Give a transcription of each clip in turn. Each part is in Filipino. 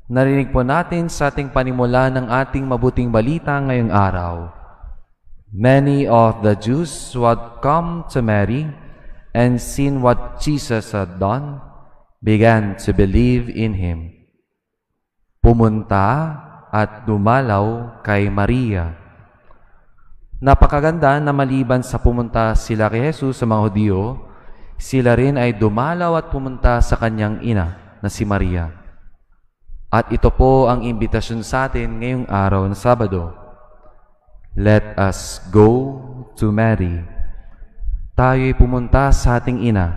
Narinig po natin sa ating panimula ng ating mabuting balita ngayong araw. Many of the Jews who had come to Mary and seen what Jesus had done began to believe in Him. Pumunta at dumalaw kay Maria. Napakaganda na maliban sa pumunta sila kay Jesus sa mga Hudyo, sila rin ay dumalaw at pumunta sa kanyang ina na si Maria. At ito po ang imbitasyon sa atin ngayong araw na Sabado. Let us go to Mary. Tayo'y pumunta sa ating ina.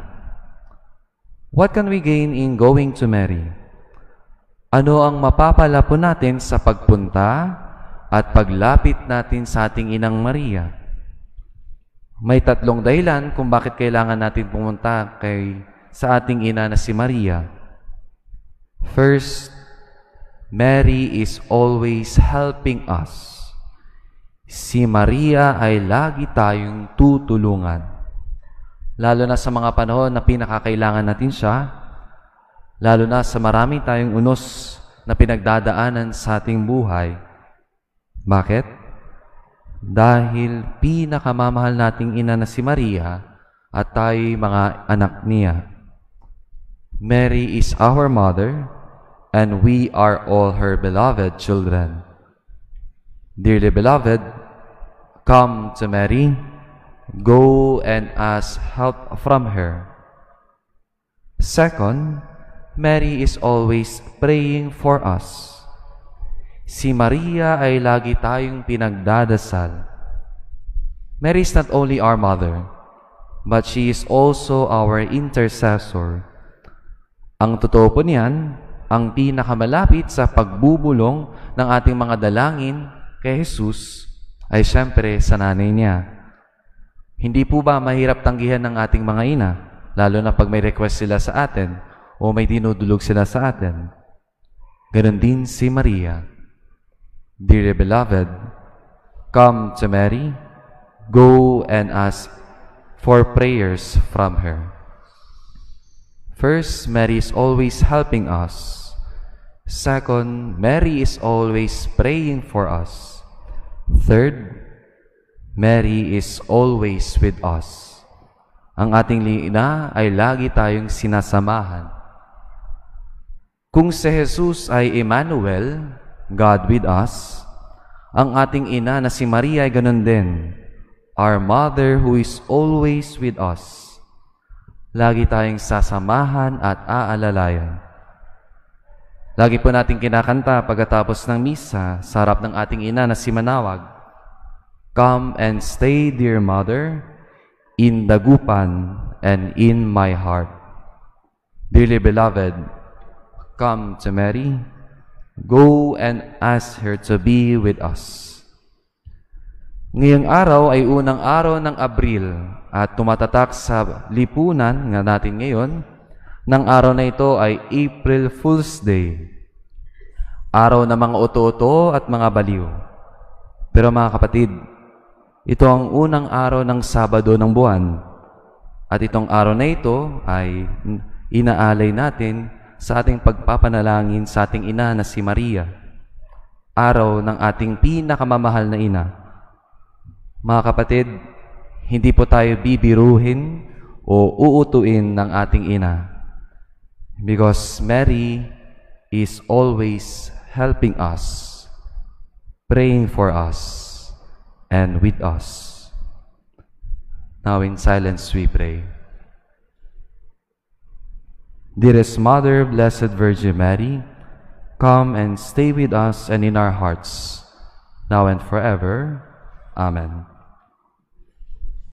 What can we gain in going to Mary? Ano ang mapapala po natin sa pagpunta at paglapit natin sa ating inang Maria? May tatlong dahilan kung bakit kailangan natin pumunta sa ating ina na si Maria. First, Mary is always helping us. Si Maria ay lagi tayong tutulungan. Lalo na sa mga panahon na pinakakailangan natin siya, lalo na sa marami tayong unos na pinagdadaanan sa ating buhay. Bakit? Dahil pinakamamahal nating ina na si Maria at tayo'y mga anak niya. Mary is our mother, and we are all her beloved children. Dearly beloved, come to Mary, go and ask help from her. Second, Mary is always praying for us. Si Maria ay lagi tayong pinagdadasal. Mary is not only our mother, but she is also our intercessor. Ang totoo po niyan, ang pinakamalapit sa pagbubulong ng ating mga dalangin kay Jesus ay siyempre sa nanay niya. Hindi po ba mahirap tanggihan ng ating mga ina, lalo na pag may request sila sa atin o may dinudulog sila sa atin? Ganon din si Maria. Dearly beloved, come to Mary, go and ask for prayers from her. First, Mary is always helping us. Second, Mary is always praying for us. Third, Mary is always with us. Ang ating ina ay lagi tayong sinasamahan. Kung si Jesus ay Emmanuel, God with us, ang ating ina na si Maria ay ganun din, our mother who is always with us. Lagi tayong sasamahan at aalalayan. Lagi po natin kinakanta pagkatapos ng misa sa harap ng ating ina na si Manawag. Come and stay, dear mother, in dagupan and in my heart. Dearly beloved, come to Mary, go and ask her to be with us. Ngayong araw ay unang araw ng Abril at tumatatak sa lipunan nga natin ngayon. Ng araw na ito ay April Fool's Day, araw ng mga oto-oto at mga baliw. Pero mga kapatid, ito ang unang araw ng Sabado ng buwan. At itong araw na ito ay inaalay natin sa ating pagpapanalangin sa ating ina na si Maria, araw ng ating pinakamamahal na ina. Mga kapatid, hindi po tayo bibiruhin o uutuin ng ating ina. Because Mary is always helping us, praying for us, and with us. Now in silence we pray. Dearest Mother, Blessed Virgin Mary, come and stay with us and in our hearts, now and forever. Amen.